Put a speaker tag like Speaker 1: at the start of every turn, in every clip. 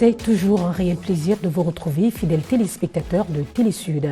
Speaker 1: C'est toujours un réel plaisir de vous retrouver, fidèles téléspectateurs de Télésud.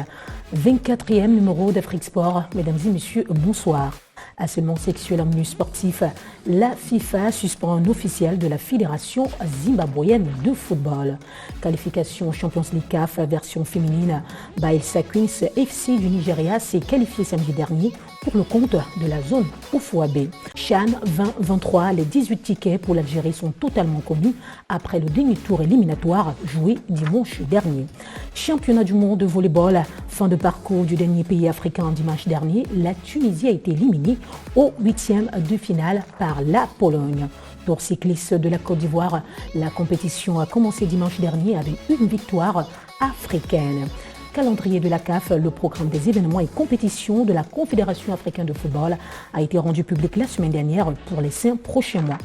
Speaker 1: 24e numéro d'Afrique Sport. Mesdames et messieurs, bonsoir. Harcèlement sexuel en milieu sportif, la FIFA suspend un officiel de la Fédération zimbabwéenne de football. Qualification Champions League CAF version féminine. Bayelsa Queens FC du Nigeria s'est qualifié samedi dernier pour le compte de la zone Oufouabé. Chan 2023, les 18 tickets pour l'Algérie sont totalement connus après le dernier tour éliminatoire joué dimanche dernier. Championnat du monde de volleyball, fin de parcours du dernier pays africain dimanche dernier, la Tunisie a été éliminée au 8e de finale par la Pologne. Tour cycliste de la Côte d'Ivoire, la compétition a commencé dimanche dernier avec une victoire africaine. Calendrier de la CAF, le programme des événements et compétitions de la Confédération africaine de football a été rendu public la semaine dernière pour les 5 prochains mois.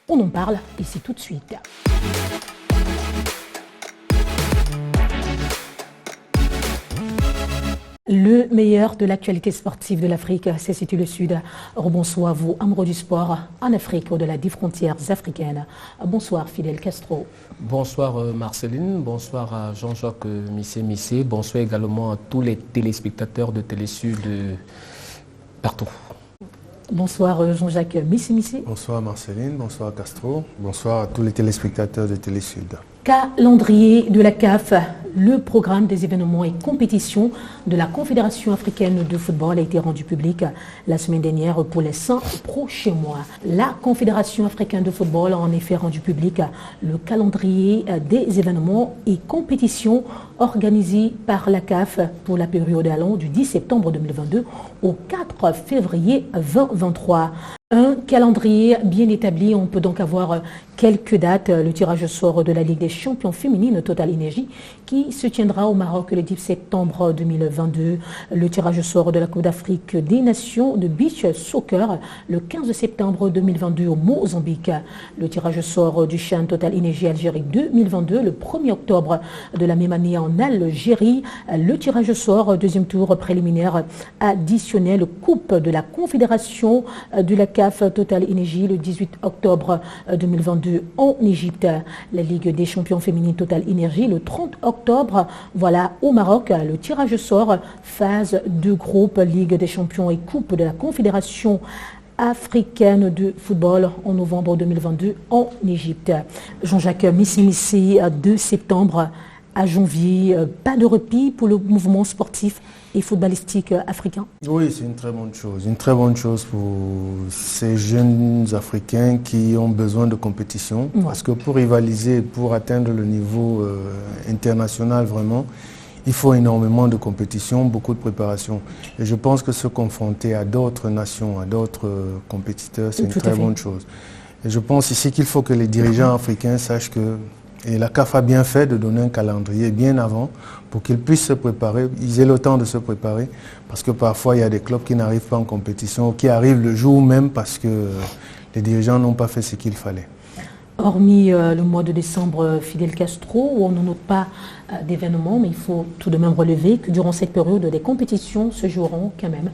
Speaker 1: On en parle ici tout de suite. Le meilleur de l'actualité sportive de l'Afrique, c'est Situe le Sud. Bonsoir à vous, amoureux du sport en Afrique, au-delà des frontières africaines. Bonsoir Fidel Castro.
Speaker 2: Bonsoir Marceline, bonsoir à Jean-Jacques Missé, bonsoir également à tous les téléspectateurs de Télésud partout.
Speaker 1: Bonsoir Jean-Jacques Missé.
Speaker 3: Bonsoir Marceline, bonsoir Castro, bonsoir à tous les téléspectateurs de Télésud.
Speaker 1: Calendrier de la CAF, le programme des événements et compétitions de la Confédération africaine de football a été rendu public la semaine dernière pour les 5 prochains mois. La Confédération africaine de football a en effet rendu public le calendrier des événements et compétitions organisés par la CAF pour la période allant du 10 septembre 2022 au 4 février 2023. Un calendrier bien établi, on peut donc avoir quelques dates. Le tirage au sort de la Ligue des champions féminines Total Energy qui se tiendra au Maroc le 10 septembre 2022. Le tirage au sort de la Coupe d'Afrique des Nations de Beach Soccer le 15 septembre 2022 au Mozambique. Le tirage au sort du CHAN Total Energy Algérie 2022 le 1er octobre de la même année en Algérie. Le tirage au sort, deuxième tour préliminaire additionnel Coupe de la Confédération de la CAF Total Energy le 18 octobre 2022 en Égypte. La Ligue des champions féminines Total Energy le 30 octobre. Voilà au Maroc le tirage au sort, phase de groupe Ligue des champions et Coupe de la Confédération africaine de football en novembre 2022 en Égypte. Jean-Jacques Missé, 2 septembre à janvier, pas de répit pour le mouvement sportif et footballistique africain.
Speaker 3: Oui, c'est une très bonne chose pour ces jeunes Africains qui ont besoin de compétition. Ouais. Parce que pour rivaliser, pour atteindre le niveau international vraiment, il faut énormément de compétition, beaucoup de préparation. Et je pense que se confronter à d'autres nations, à d'autres compétiteurs, c'est une très bonne chose. Et je pense ici qu'il faut que les dirigeants africains sachent que et la CAF a bien fait de donner un calendrier bien avant pour qu'ils puissent se préparer, ils aient le temps de se préparer, parce que parfois il y a des clubs qui n'arrivent pas en compétition, qui arrivent le jour même parce que les dirigeants n'ont pas fait ce qu'il fallait.
Speaker 1: Hormis le mois de décembre, Fidel Castro, où on ne note pas d'événements, mais il faut tout de même relever que durant cette période, des compétitions se joueront quand même.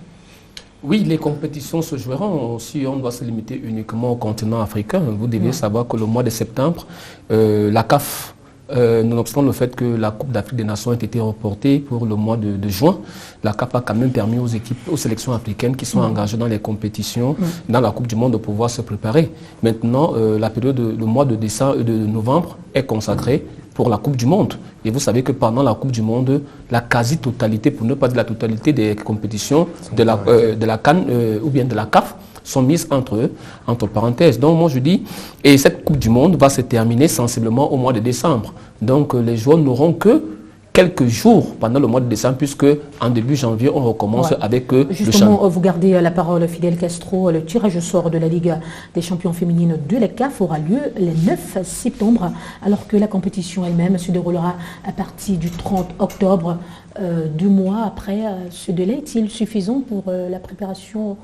Speaker 2: Oui, les compétitions se joueront. Si on doit se limiter uniquement au continent africain, vous devez savoir que le mois de septembre, la CAF, nonobstant le fait que la Coupe d'Afrique des Nations a été reportée pour le mois de juin, la CAF a quand même permis aux sélections africaines qui sont engagées dans les compétitions, dans la Coupe du Monde, de pouvoir se préparer. Maintenant, le mois de décembre et de novembre est consacré pour la Coupe du Monde. Et vous savez que pendant la Coupe du Monde, la quasi-totalité, pour ne pas dire la totalité des compétitions de la CAN ou bien de la CAF sont mises entre parenthèses. Donc moi je dis, et cette Coupe du Monde va se terminer sensiblement au mois de décembre. Donc les joueurs n'auront que quelques jours pendant le mois de décembre, puisque en début janvier, on recommence avec
Speaker 1: Justement, le CHAN. Vous gardez la parole, Fidel Castro. Le tirage au sort de la Ligue des champions féminines de la CAF aura lieu le 9 septembre, alors que la compétition elle-même se déroulera à partir du 30 octobre, 2 mois après. Ce délai est-il suffisant pour la préparation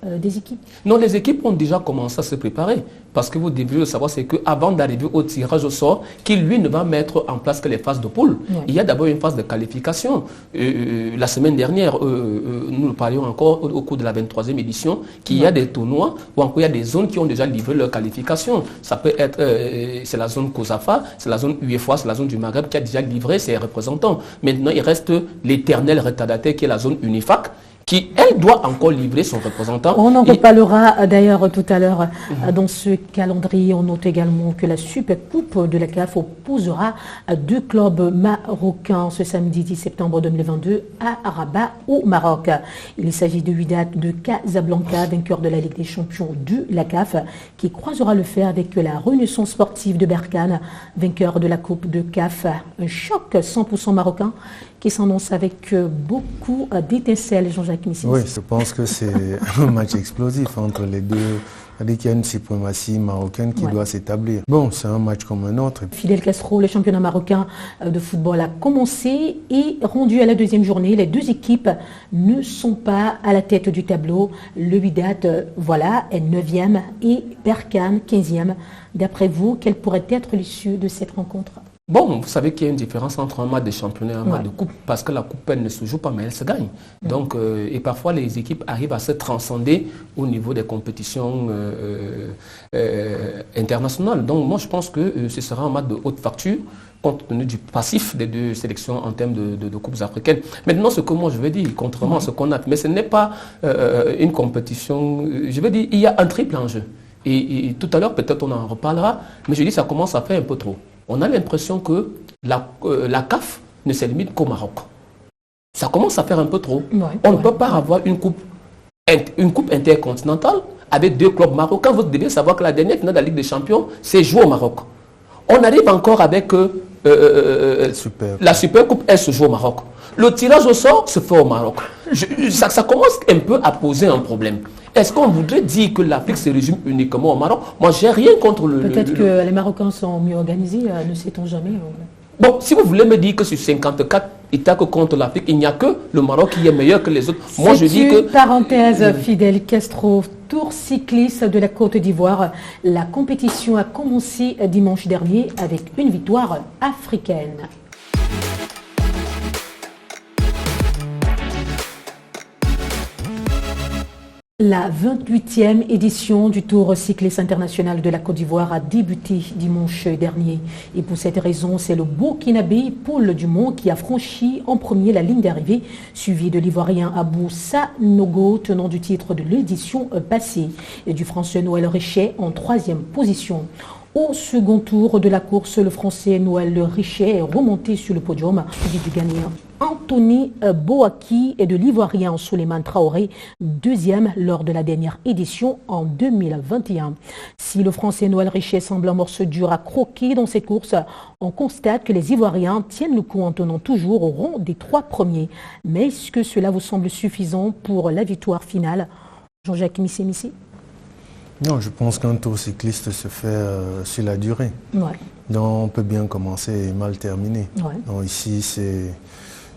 Speaker 1: des équipes?
Speaker 2: Non, les équipes ont déjà commencé à se préparer. Parce que vous devez le savoir, c'est qu'avant d'arriver au tirage au sort, qui lui ne va mettre en place que les phases de poule. Oui. Il y a d'abord une phase de qualification. La semaine dernière, nous parlions encore au cours de la 23e édition, qu'il y a des tournois où encore il y a des zones qui ont déjà livré leur qualification. Ça peut être, c'est la zone COSAFA, c'est la zone UEFA, c'est la zone du Maghreb qui a déjà livré ses représentants. Maintenant, il reste l'éternel retardataire qui est la zone UNIFAC, qui, elle, doit encore livrer son représentant.
Speaker 1: On en reparlera d'ailleurs tout à l'heure. Dans ce calendrier, on note également que la Super Coupe de la CAF opposera 2 clubs marocains ce samedi 10 septembre 2022 à Rabat, au Maroc. Il s'agit de Wydad de Casablanca, vainqueur de la Ligue des Champions de la CAF, qui croisera le fer avec la Renaissance sportive de Berkane, vainqueur de la Coupe de CAF. Un choc 100% marocain qui s'annonce avec beaucoup d'étincelles, Jean-Jacques Missis.
Speaker 3: Oui, je pense que c'est un match explosif entre les deux. C'est-à-dire qu'il y a une suprématie marocaine qui doit s'établir. Bon, c'est un match comme un autre.
Speaker 1: Fidel Castro, le championnat marocain de football a commencé et rendu à la 2e journée. Les 2 équipes ne sont pas à la tête du tableau. Le Wydad, voilà, est 9e et Berkane 15e. D'après vous, quelle pourrait être l'issue de cette rencontre?
Speaker 2: Bon, vous savez qu'il y a une différence entre un match de championnat et un match de coupe, parce que la coupe, elle ne se joue pas, mais elle se gagne. Donc, et parfois, les équipes arrivent à se transcender au niveau des compétitions internationales. Donc, moi, je pense que ce sera un match de haute facture, compte tenu du passif des 2 sélections en termes de coupes africaines. Maintenant, ce que moi, je veux dire, contrairement à ce qu'on a, mais ce n'est pas une compétition, je veux dire, il y a un triple enjeu. Et tout à l'heure, peut-être on en reparlera, mais je dis, ça commence à faire un peu trop. On a l'impression que la CAF ne se limite qu'au Maroc. Ça commence à faire un peu trop. On ne peut pas avoir une coupe intercontinentale avec 2 clubs marocains. Vous devez savoir que la dernière finale de la Ligue des Champions, c'est joué au Maroc. On arrive encore avec la Super Coupe, elle se joue au Maroc. Le tirage au sort se fait au Maroc. Ça commence un peu à poser un problème. Est-ce qu'on voudrait dire que l'Afrique se résume uniquement au Maroc? Moi, j'ai rien contre le...
Speaker 1: Peut-être que les Marocains sont mieux organisés, ne sait-on jamais.
Speaker 2: Bon, si vous voulez me dire que sur 54 États que contre l'Afrique, il n'y a que le Maroc qui est meilleur que les autres. Moi, je dis que...
Speaker 1: Parenthèse, Fidel Castro, Tour cycliste de la Côte d'Ivoire. La compétition a commencé dimanche dernier avec une victoire africaine. La 28e édition du Tour cycliste international de la Côte d'Ivoire a débuté dimanche dernier. Et pour cette raison, c'est le Burkinabé Paul Dumont qui a franchi en premier la ligne d'arrivée, suivi de l'Ivoirien Abou Sanogo, tenant du titre de l'édition passée, et du Français Noël Richet en 3e position. Au second tour de la course, le Français Noël Richet est remonté sur le podium, suivi du gagnant Anthony Boaki et de l'Ivoirien Souleymane Traoré, 2e lors de la dernière édition en 2021. Si le Français Noël Richet semble un morceau dur à croquer dans cette course, on constate que les Ivoiriens tiennent le coup en tenant toujours au rang des 3 premiers. Mais est-ce que cela vous semble suffisant pour la victoire finale? Jean-Jacques Missi?
Speaker 3: Non, je pense qu'un tour cycliste se fait sur la durée. Donc on peut bien commencer et mal terminer. Donc ici,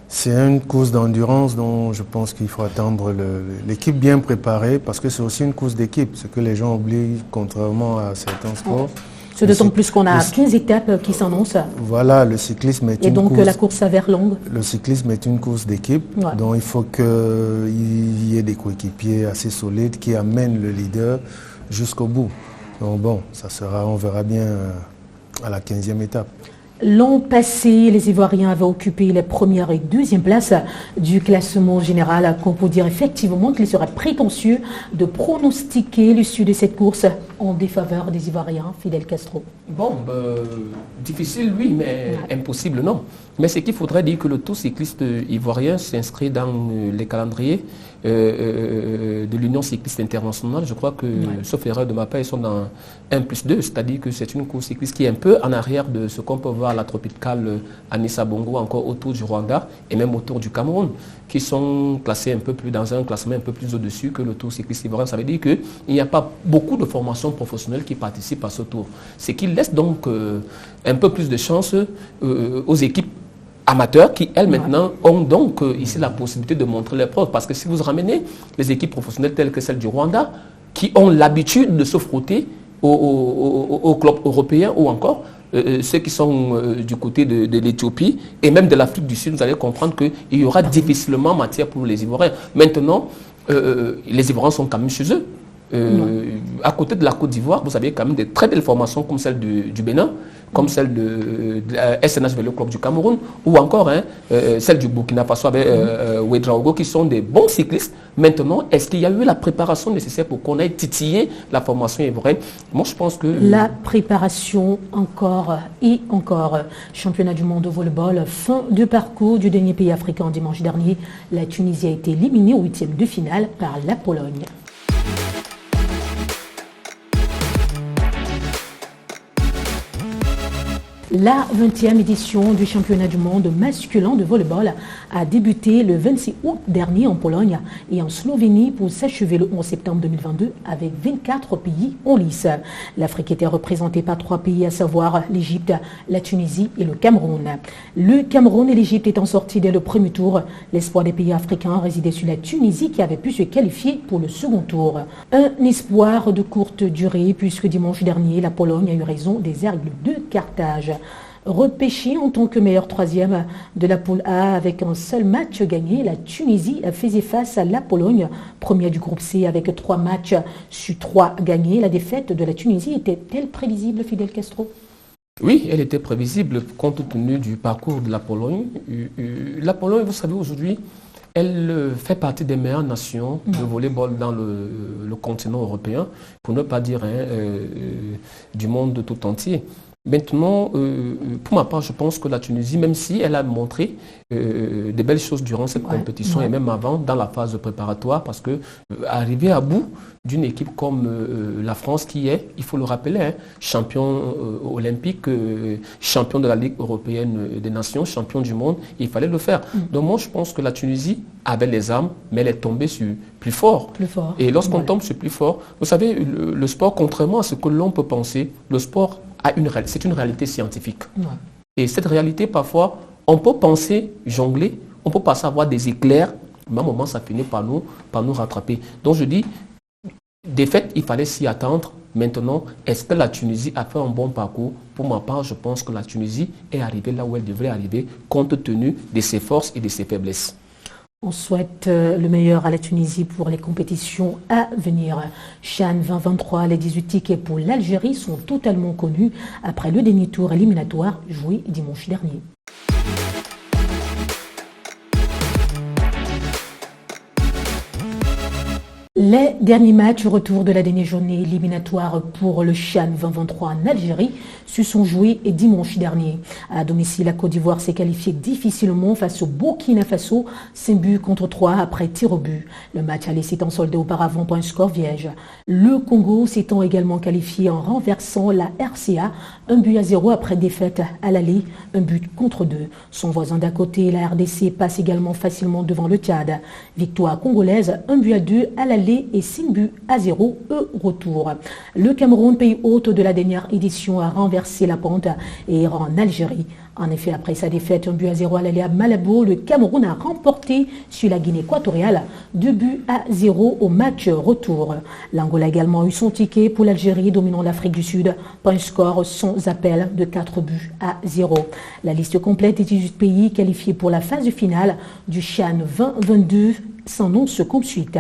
Speaker 3: c'est une course d'endurance dont je pense qu'il faut attendre l'équipe bien préparée, parce que c'est aussi une course d'équipe, ce que les gens oublient contrairement à certains sports.
Speaker 1: C'est d'autant plus qu'on a 15 étapes qui s'annoncent.
Speaker 3: Voilà, le cyclisme est une course...
Speaker 1: Et donc la course s'avère longue.
Speaker 3: Le cyclisme est une course d'équipe, donc il faut qu'il y ait des coéquipiers assez solides qui amènent le leader jusqu'au bout. Donc bon, on verra bien à la 15e étape.
Speaker 1: L'an passé, les Ivoiriens avaient occupé les premières et deuxièmes places du classement général. Qu'on peut dire effectivement qu'il serait prétentieux de pronostiquer l'issue de cette course en défaveur des Ivoiriens, Fidel Castro.
Speaker 2: Bon, difficile oui, mais impossible non. Mais c'est qu'il faudrait dire que le Tour cycliste ivoirien s'inscrit dans les calendriers de l'Union cycliste internationale. Je crois que, sauf erreur de ma part, ils sont dans 1+2, c'est-à-dire que c'est une course cycliste qui est un peu en arrière de ce qu'on peut voir à la tropicale à Nissa Bongo, encore autour du Rwanda et même autour du Cameroun, qui sont classés un peu plus dans un classement un peu plus au-dessus que le Tour cycliste ivoirien. Ça veut dire qu'il n'y a pas beaucoup de formations professionnelles qui participent à ce tour. Ce qui laisse donc un peu plus de chance aux équipes amateurs qui, elles, maintenant, ont donc ici la possibilité de montrer leurs preuves. Parce que si vous ramenez les équipes professionnelles telles que celle du Rwanda, qui ont l'habitude de se frotter aux clubs européens ou encore ceux qui sont du côté de l'Éthiopie et même de l'Afrique du Sud, vous allez comprendre qu'il y aura difficilement matière pour les Ivoiriens. Maintenant, les Ivoiriens sont quand même chez eux. À côté de la Côte d'Ivoire, vous avez quand même des très belles formations comme celle du Bénin, comme celle de SNH Vélo Club du Cameroun, ou encore celle du Burkina Faso avec Ouedraogo, qui sont des bons cyclistes. Maintenant, est-ce qu'il y a eu la préparation nécessaire pour qu'on ait titillé la formation ivoirienne? Moi, je pense que...
Speaker 1: La préparation encore et encore. Championnat du monde de volleyball, fin de parcours du dernier pays africain dimanche dernier. La Tunisie a été éliminée au 8e de finale par la Pologne. La 20e édition du championnat du monde masculin de volleyball a débuté le 26 août dernier en Pologne et en Slovénie pour s'achever le 11 septembre 2022 avec 24 pays en lice. L'Afrique était représentée par 3 pays, à savoir l'Égypte, la Tunisie et le Cameroun. Le Cameroun et l'Égypte étant sortis dès le premier tour, l'espoir des pays africains résidait sur la Tunisie qui avait pu se qualifier pour le second tour. Un espoir de courte durée puisque dimanche dernier, la Pologne a eu raison des Aigles de Carthage. Repêché en tant que meilleur troisième de la poule A avec un seul match gagné, la Tunisie faisait face à la Pologne, première du groupe C avec 3 matchs sur 3 gagnés. La défaite de la Tunisie était-elle prévisible, Fidel Castro?
Speaker 2: Oui, elle était prévisible compte tenu du parcours de la Pologne. La Pologne, vous savez, aujourd'hui, elle fait partie des meilleures nations de volleyball dans le continent européen, pour ne pas dire du monde tout entier. Maintenant, pour ma part, je pense que la Tunisie, même si elle a montré des belles choses durant cette compétition et même avant, dans la phase préparatoire, parce que arriver à bout d'une équipe comme la France qui est, il faut le rappeler, champion olympique, champion de la Ligue européenne des nations, champion du monde, il fallait le faire. Donc moi, je pense que la Tunisie avait les armes, mais elle est tombée sur plus fort. Et lorsqu'on tombe sur plus fort, vous savez, le sport, contrairement à ce que l'on peut penser, le sport c'est une réalité scientifique. Et cette réalité, parfois, on peut penser jongler, on peut passer à avoir des éclairs, mais à un moment, ça finit par nous rattraper. Donc je dis, défaite, il fallait s'y attendre. Maintenant, est-ce que la Tunisie a fait un bon parcours? Pour ma part, je pense que la Tunisie est arrivée là où elle devrait arriver, compte tenu de ses forces et de ses faiblesses.
Speaker 1: On souhaite le meilleur à la Tunisie pour les compétitions à venir. CHAN 2023, les 18 tickets pour l'Algérie sont totalement connus après le dernier tour éliminatoire joué dimanche dernier. Les derniers matchs retour de la dernière journée éliminatoire pour le CHAN 2023 en Algérie se sont joués dimanche dernier. À domicile, la Côte d'Ivoire s'est qualifiée difficilement face au Burkina Faso, 5 buts contre 3 après tir au but. Le match allait s'étant soldé auparavant pour un score vierge. Le Congo s'étant également qualifié en renversant la RCA, 1-0 après défaite à l'aller, 1 but contre 2. Son voisin d'à côté, la RDC, passe également facilement devant le Tchad. Victoire congolaise, 1-2 à l'aller et 5-0 au retour. Le Cameroun, pays hôte de la dernière édition, a renversé la pente et ira en Algérie. En effet, après sa défaite 1-0 à l'aller à Malabo, le Cameroun a remporté sur la Guinée équatoriale 2-0 au match retour. L'Angola a également eu son ticket pour l'Algérie, dominant l'Afrique du Sud par un score sans appel de 4-0. La liste complète des 18 pays qualifiés pour la phase finale du CHAN 2022 s'annonce comme suite.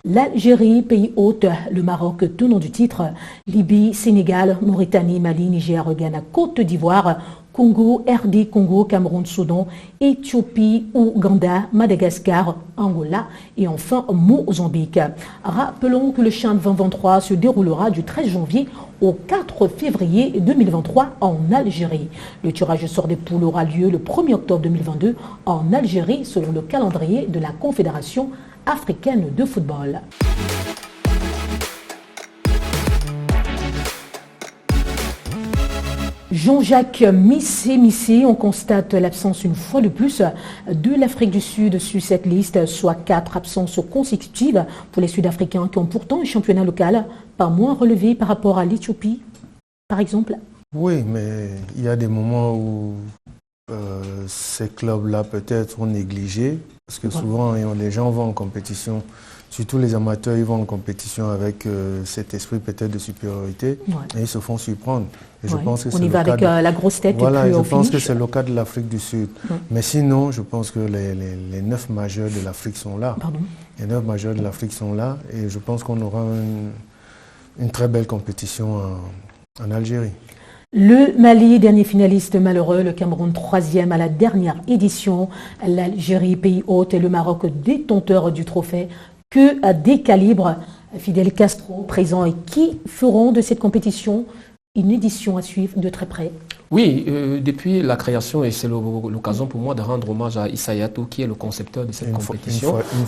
Speaker 1: L'Algérie, pays hôte, le Maroc, tenant du titre, Libye, Sénégal, Mauritanie, Mali, Niger, Ghana, Côte d'Ivoire, Congo, RD, Congo, Cameroun, Soudan, Éthiopie, Ouganda, Madagascar, Angola et enfin Mozambique. Rappelons que le CHAN 2023 se déroulera du 13 janvier au 4 février 2023 en Algérie. Le tirage au sort des poules aura lieu le 1er octobre 2022 en Algérie selon le calendrier de la Confédération africaine de football. Jean-Jacques Missé, on constate l'absence une fois de plus de l'Afrique du Sud sur cette liste, soit 4 absences consécutives pour les Sud-Africains qui ont pourtant un championnat local pas moins relevé par rapport à l'Éthiopie, par exemple.
Speaker 3: Oui, mais il y a des moments où ces clubs-là peut-être ont négligé, parce que souvent les gens vont en compétition, surtout les amateurs, ils vont en compétition avec cet esprit peut-être de supériorité et ils se font surprendre. Et je pense que
Speaker 1: on y va avec la grosse tête.
Speaker 3: Voilà,
Speaker 1: et puis
Speaker 3: je pense que c'est le cas de l'Afrique du Sud. Mais sinon, je pense que les 9 majeurs de l'Afrique sont là.
Speaker 1: Pardon.
Speaker 3: Les 9 majeurs de l'Afrique sont là et je pense qu'on aura une très belle compétition en Algérie.
Speaker 1: Le Mali, dernier finaliste malheureux, le Cameroun, 3e à la dernière édition, l'Algérie, pays hôte, et le Maroc, détenteur du trophée. Que des calibres, Fidel Castro, présents, et qui feront de cette compétition une édition à suivre de très près?
Speaker 2: Oui, depuis la création, et c'est l'occasion pour moi de rendre hommage à Issa Hayatou, qui est le concepteur de cette compétition.
Speaker 1: Une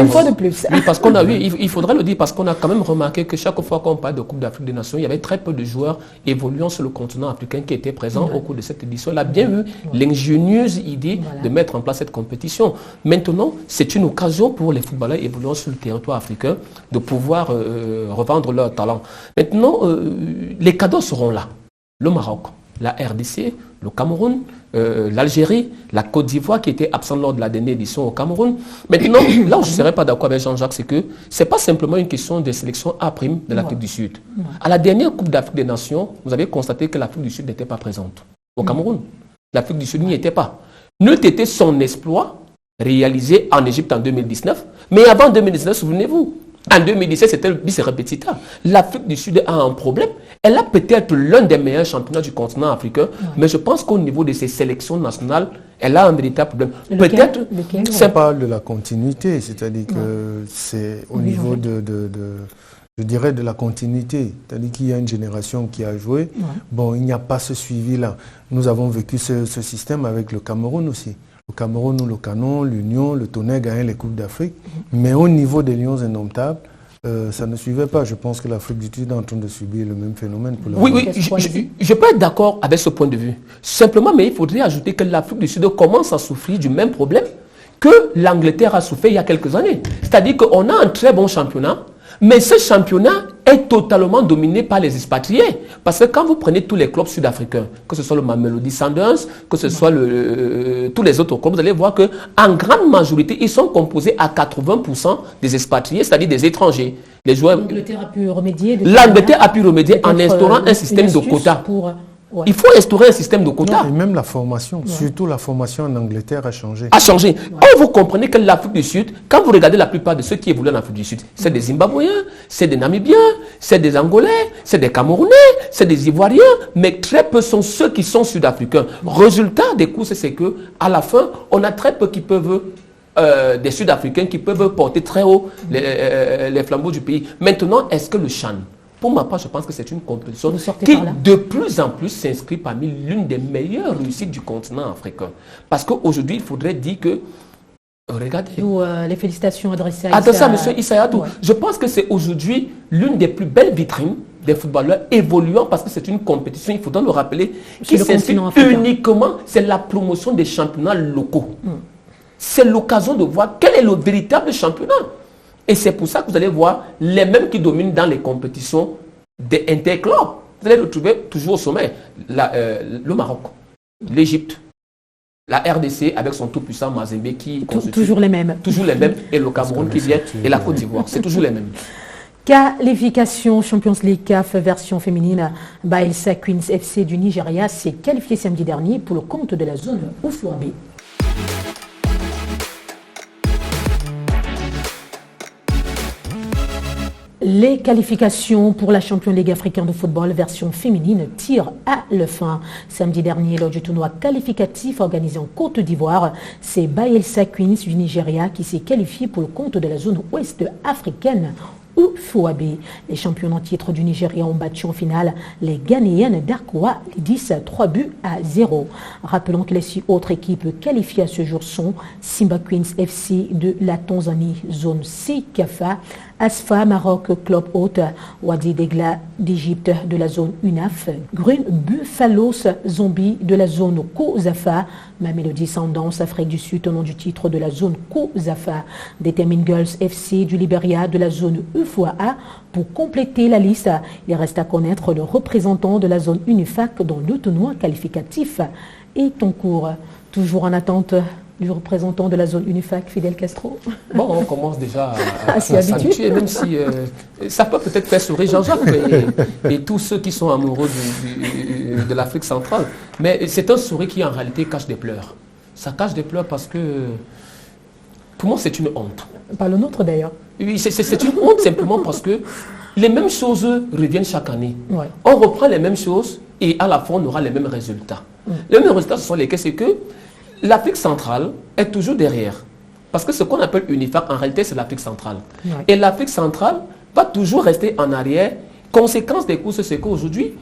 Speaker 1: fois de plus.
Speaker 2: Oui, parce qu'on a vu, il faudrait le dire, parce qu'on a quand même remarqué que chaque fois qu'on parle de Coupe d'Afrique des Nations, il y avait très peu de joueurs évoluant sur le continent africain qui étaient présents au cours de cette édition. Il a bien eu l'ingénieuse idée de mettre en place cette compétition. Maintenant, c'est une occasion pour les footballeurs évoluant sur le territoire africain de pouvoir revendre leur talent. Maintenant, les cadeaux seront là. Le Maroc, la RDC, le Cameroun, l'Algérie, la Côte d'Ivoire qui était absente lors de la dernière édition au Cameroun. Maintenant, là où je ne serais pas d'accord avec Jean-Jacques, c'est que ce n'est pas simplement une question de sélection A' de l'Afrique du Sud. À la dernière Coupe d'Afrique des Nations, vous avez constaté que l'Afrique du Sud n'était pas présente. Au Cameroun, l'Afrique du Sud n'y était pas. N'eût été son exploit réalisé en Égypte en 2019, mais avant 2019, souvenez-vous, en 2017, c'était le bis repetita. L'Afrique du Sud a un problème. Elle a peut-être l'un des meilleurs championnats du continent africain, mais je pense qu'au niveau de ses sélections nationales, elle a un véritable problème. Peut-être,
Speaker 3: on parle de la continuité, c'est-à-dire que c'est au niveau je dirais de la continuité, c'est-à-dire qu'il y a une génération qui a joué. Bon, il n'y a pas ce suivi-là. Nous avons vécu ce système avec le Cameroun aussi. Le Cameroun, le Canon, l'Union, le Tonnerre gagnaient les Coupes d'Afrique. Mais au niveau des Lions indomptables, ça ne suivait pas. Je pense que l'Afrique du Sud est en train de subir le même phénomène. Pour
Speaker 2: oui, je peux être d'accord avec ce point de vue. Simplement, mais il faudrait ajouter que l'Afrique du Sud commence à souffrir du même problème que l'Angleterre a souffert il y a quelques années. C'est-à-dire qu'on a un très bon championnat, mais ce championnat est totalement dominé par les expatriés. Parce que quand vous prenez tous les clubs sud-africains, que ce soit le Mamelodi Sundowns, que ce soit tous les autres clubs, vous allez voir qu'en grande majorité, ils sont composés à 80% des expatriés, c'est-à-dire des étrangers.
Speaker 1: L'Angleterre a pu remédier.
Speaker 2: L'Angleterre a pu remédier en instaurant un système de quotas. Il faut instaurer un système de quotas.
Speaker 3: Et même la formation, surtout la formation en Angleterre a changé.
Speaker 2: Or, vous comprenez que l'Afrique du Sud, quand vous regardez la plupart de ceux qui évoluent en Afrique du Sud, c'est des Zimbabwéens, c'est des Namibiens, c'est des Angolais, c'est des Camerounais, c'est des Ivoiriens, mais très peu sont ceux qui sont sud-africains. Résultat des courses, c'est que à la fin, on a très peu qui peuvent des Sud-Africains qui peuvent porter très haut les flambeaux du pays. Maintenant, est-ce que le CHAN, pour ma part, je pense que c'est une compétition qui, de plus en plus, s'inscrit parmi l'une des meilleures réussites du continent africain. Parce qu'aujourd'hui, il faudrait dire que, regardez...
Speaker 1: les félicitations adressées à
Speaker 2: M. Issa Hayatou. Je pense que c'est aujourd'hui l'une des plus belles vitrines des footballeurs évoluant, parce que c'est une compétition, il faudra le rappeler, qui s'inscrit uniquement, c'est la promotion des championnats locaux. C'est l'occasion de voir quel est le véritable championnat. Et c'est pour ça que vous allez voir les mêmes qui dominent dans les compétitions des interclubs. Vous allez le trouver toujours au sommet. Le Maroc, l'Égypte, la RDC avec son tout-puissant Mazembe qui constitue...
Speaker 1: Toujours les mêmes.
Speaker 2: Toujours les mêmes. Et le Cameroun qui vient et la Côte d'Ivoire. C'est toujours les mêmes.
Speaker 1: Qualification Champions League CAF version féminine. Bayelsa Queens FC du Nigeria s'est qualifié samedi dernier pour le compte de la zone Oufouabé. Les qualifications pour la Champions League africaine de football version féminine tirent à leur fin. Samedi dernier, lors du tournoi qualificatif organisé en Côte d'Ivoire, c'est Bayelsa Queens du Nigeria qui s'est qualifié pour le compte de la zone ouest africaine. Oufouabé. Les champions en titre du Nigeria ont battu en finale les Ghanéennes d'Arkoa, les 10-3-0. Rappelons que les 6 autres équipes qualifiées à ce jour sont Simba Queens FC de la Tanzanie, zone C CAFA, Asfa Maroc Club Hôte, Wadi Degla d'Égypte de la zone UNAF, Green Buffaloes Zombie de la zone COSAFA, Mamelodi Sundowns Afrique du Sud au nom du titre de la zone COSAFA, Determine Girls FC du Libéria de la zone fois A. Pour compléter la liste, il reste à connaître le représentant de la zone UNIFAC dont le tournoi qualificatif est en cours. Toujours en attente du représentant de la zone UNIFAC, Fidel Castro.
Speaker 2: Bon, on commence déjà à
Speaker 1: s'y habituer,
Speaker 2: même si ça peut peut-être faire sourire Jean-Jacques et tous ceux qui sont amoureux de l'Afrique centrale. Mais c'est un sourire qui en réalité cache des pleurs. Ça cache des pleurs parce que, pour moi, c'est une honte.
Speaker 1: Pas le nôtre d'ailleurs.
Speaker 2: Oui, c'est une honte simplement parce que les mêmes choses reviennent chaque année.
Speaker 1: Ouais.
Speaker 2: On reprend les mêmes choses et à la fin, on aura les mêmes résultats. Les mêmes résultats, ce sont lesquels? C'est que l'Afrique centrale est toujours derrière. Parce que ce qu'on appelle UNIFAC, en réalité, c'est l'Afrique centrale.
Speaker 1: Ouais.
Speaker 2: Et l'Afrique centrale va toujours rester en arrière. Conséquence des courses, c'est qu'aujourd'hui,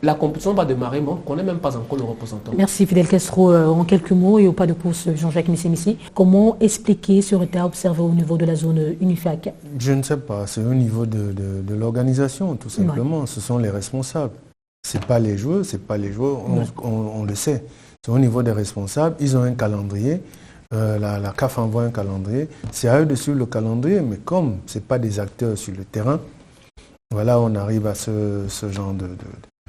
Speaker 2: la compétition va démarrer, mais on ne connaît même pas encore le représentant.
Speaker 1: Merci Fidel Castro. En quelques mots et au pas de course, Jean-Jacques Missémissi, comment expliquer ce retard observé au niveau de la zone UNIFAC?
Speaker 3: Je ne sais pas, c'est au niveau de l'organisation, tout simplement.
Speaker 1: Ouais.
Speaker 3: Ce sont les responsables. Ce n'est pas les joueurs, on le sait. C'est au niveau des responsables, ils ont un calendrier, la CAF envoie un calendrier, c'est à eux de suivre le calendrier, mais comme ce n'est pas des acteurs sur le terrain, voilà, on arrive à ce genre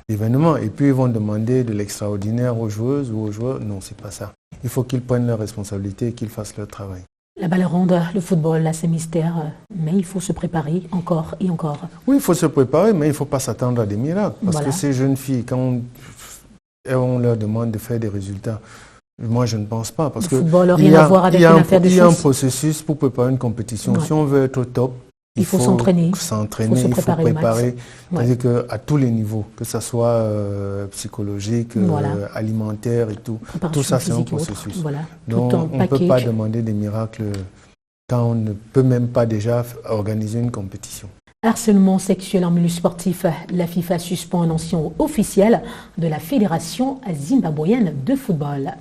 Speaker 3: d'événement. Et puis ils vont demander de l'extraordinaire aux joueuses ou aux joueurs, non, c'est pas ça. Il faut qu'ils prennent leurs responsabilités et qu'ils fassent leur travail.
Speaker 1: La balle ronde, le football, là c'est mystère, mais il faut se préparer encore et encore.
Speaker 3: Oui, il faut se préparer, mais il ne faut pas s'attendre à des miracles. Parce que ces jeunes filles, quand on leur demande de faire des résultats, moi je ne pense pas. Parce que
Speaker 1: il y a un
Speaker 3: processus pour préparer une compétition. Ouais. Si on veut être au top,
Speaker 1: il faut s'entraîner,
Speaker 3: il faut préparer. C'est-à-dire qu'à tous les niveaux, que ce soit psychologique, alimentaire et tout, tout ça c'est un processus.
Speaker 1: Voilà.
Speaker 3: Donc on ne peut pas demander des miracles quand on ne peut même pas déjà organiser une compétition.
Speaker 1: Harcèlement sexuel en milieu sportif, la FIFA suspend un ancien officiel de la Fédération zimbabwéenne de football.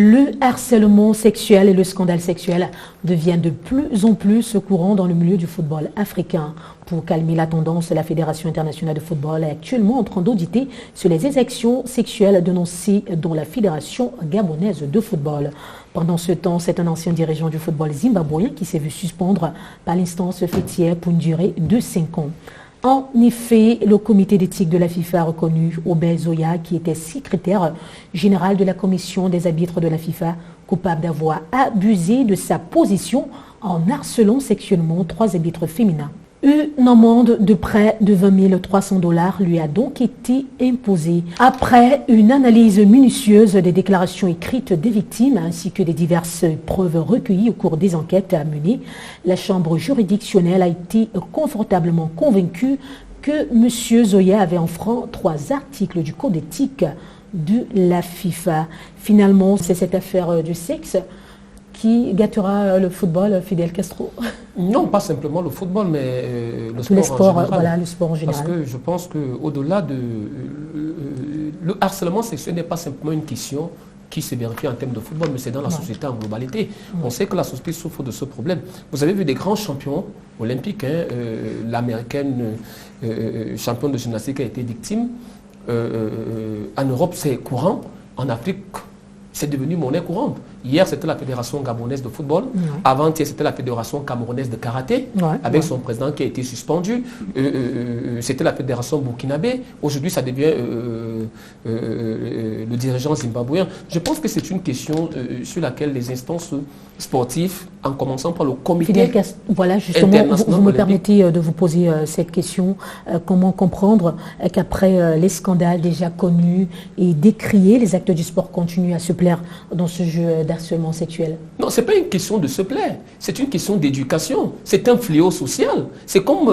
Speaker 1: Le harcèlement sexuel et le scandale sexuel deviennent de plus en plus courants dans le milieu du football africain. Pour calmer la tendance, la Fédération internationale de football est actuellement en train d'auditer sur les exactions sexuelles dénoncées dans la Fédération gabonaise de football. Pendant ce temps, c'est un ancien dirigeant du football zimbabwéen qui s'est vu suspendre par l'instance fêtière pour une durée de 5 ans. En effet, le comité d'éthique de la FIFA a reconnu Obel Zoya, qui était secrétaire général de la commission des arbitres de la FIFA, coupable d'avoir abusé de sa position en harcelant sexuellement 3 arbitres féminins. Une amende de près de $20 300 lui a donc été imposée. Après une analyse minutieuse des déclarations écrites des victimes ainsi que des diverses preuves recueillies au cours des enquêtes à mener, la chambre juridictionnelle a été confortablement convaincue que M. Zoya avait enfreint 3 articles du code éthique de la FIFA. Finalement, c'est cette affaire du sexe qui gâtera le football, Fidel Castro?
Speaker 2: Non, pas simplement le football, mais le sport en général.
Speaker 1: Voilà, le sport en général.
Speaker 2: Parce que je pense qu'au-delà de... le harcèlement sexuel n'est pas simplement une question qui se vérifie en termes de football, mais c'est dans la société en globalité. On sait que la société souffre de ce problème. Vous avez vu des grands champions olympiques, l'américaine championne de gymnastique a été victime. En Europe, c'est courant. En Afrique, c'est devenu monnaie courante. Hier, c'était la Fédération gabonaise de football. Avant-hier, c'était la Fédération camerounaise de karaté, avec son président qui a été suspendu. C'était la Fédération burkinabé. Aujourd'hui, ça devient le dirigeant zimbabwéen. Je pense que c'est une question sur laquelle les instances sportives, en commençant par le comité
Speaker 1: voilà, justement, vous me permettez de vous poser cette question. Comment comprendre qu'après les scandales déjà connus et décriés, les acteurs du sport continuent à se plaire dans ce jeu d'harcèlement sexuel?
Speaker 2: Non, ce n'est pas une question de se plaire, c'est une question d'éducation. C'est un fléau social. C'est comme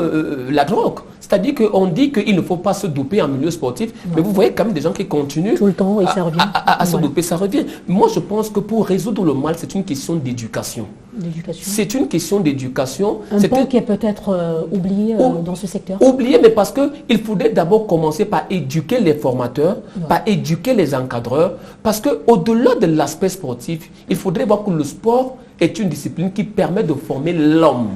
Speaker 2: la drogue. C'est-à-dire qu'on dit qu'il ne faut pas se doper en milieu sportif, mais vous voyez quand même des gens qui continuent
Speaker 1: tout le temps et ça revient.
Speaker 2: à se doper, ça revient. Moi, je pense que pour résoudre le mal, c'est une question d'éducation. C'est une question d'éducation.
Speaker 1: Un point qui est peut-être oublié dans ce secteur.
Speaker 2: Oublié, mais parce qu'il faudrait d'abord commencer par éduquer les formateurs, par éduquer les encadreurs, parce qu'au-delà de l'aspect sportif, il faudrait voir que le sport est une discipline qui permet de former l'homme.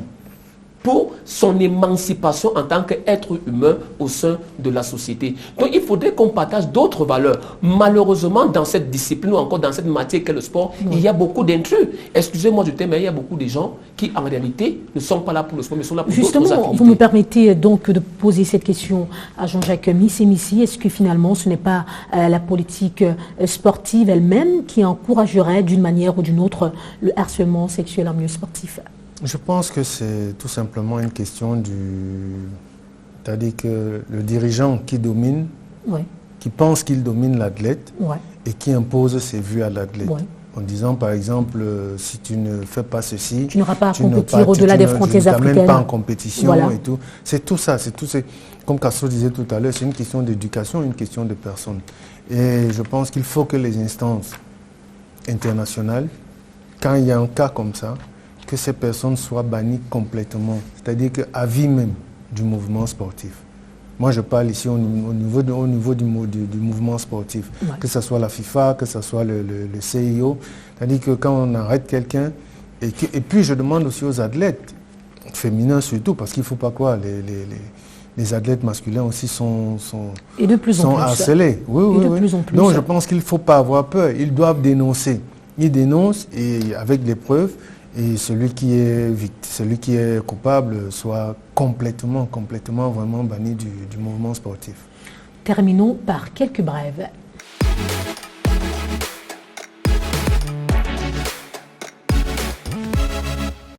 Speaker 2: pour son émancipation en tant qu'être humain au sein de la société. Donc il faudrait qu'on partage d'autres valeurs. Malheureusement, dans cette discipline ou encore dans cette matière qu'est le sport, il y a beaucoup d'intrus. Excusez-moi du terme, mais il y a beaucoup de gens qui en réalité ne sont pas là pour le sport, mais sont là pour d'autres affinités.
Speaker 1: Justement, vous me permettez donc de poser cette question à Jean-Jacques Missi. Est-ce que finalement ce n'est pas la politique sportive elle-même qui encouragerait d'une manière ou d'une autre le harcèlement sexuel en milieu sportif?
Speaker 3: Je pense que c'est tout simplement une question c'est-à-dire que le dirigeant qui domine, qui pense qu'il domine l'athlète et qui impose ses vues à l'athlète. En disant par exemple, si tu ne fais pas ceci,
Speaker 1: tu n'auras pas à compétir au-delà des frontières africaines.
Speaker 3: Tu ne t'amènes pas en compétition et tout. C'est tout ça, comme Castro disait tout à l'heure, c'est une question d'éducation, une question de personne. Et je pense qu'il faut que les instances internationales, quand il y a un cas comme ça, que ces personnes soient bannies complètement, c'est-à-dire qu'à vie même du mouvement sportif. Moi, je parle ici au niveau du mouvement sportif, que ce soit la FIFA, que ce soit le CIO. C'est-à-dire que quand on arrête quelqu'un, et puis je demande aussi aux athlètes, féminins surtout, parce qu'il ne faut pas croire, les athlètes masculins aussi sont harcelés. Donc je pense qu'il ne faut pas avoir peur, ils doivent dénoncer. Ils dénoncent et avec les preuves, et celui qui est coupable soit complètement vraiment banni du mouvement sportif.
Speaker 1: Terminons par quelques brèves.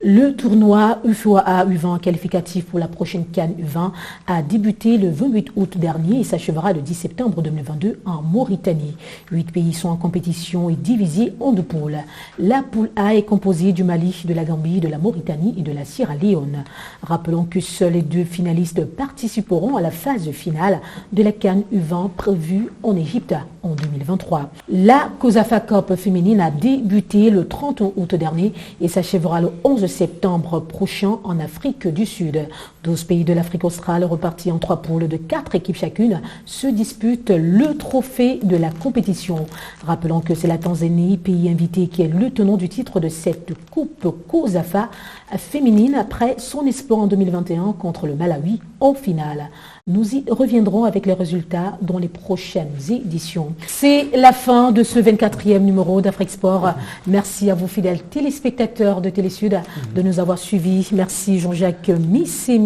Speaker 1: Le tournoi UFOA U20 qualificatif pour la prochaine CAN U20 a débuté le 28 août dernier et s'achèvera le 10 septembre 2022 en Mauritanie. 8 pays sont en compétition et divisés en 2 poules. La poule A est composée du Mali, de la Gambie, de la Mauritanie et de la Sierra Leone. Rappelons que seuls les 2 finalistes participeront à la phase finale de la CAN U20 prévue en Égypte en 2023. La COSAFA Cup féminine a débuté le 30 août dernier et s'achèvera le 11 septembre prochain en Afrique du Sud. 12 pays de l'Afrique australe repartis en 3 poules de 4 équipes chacune se disputent le trophée de la compétition. Rappelons que c'est la Tanzanie, pays invité, qui est le tenant du titre de cette coupe COSAFA féminine après son exploit en 2021 contre le Malawi en finale. Nous y reviendrons avec les résultats dans les prochaines éditions. C'est la fin de ce 24e numéro d'Afrique Sport. Merci à vous fidèles téléspectateurs de Télésud de nous avoir suivis. Merci Jean-Jacques Missi.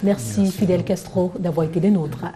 Speaker 1: Merci Fidel Castro d'avoir été des nôtres.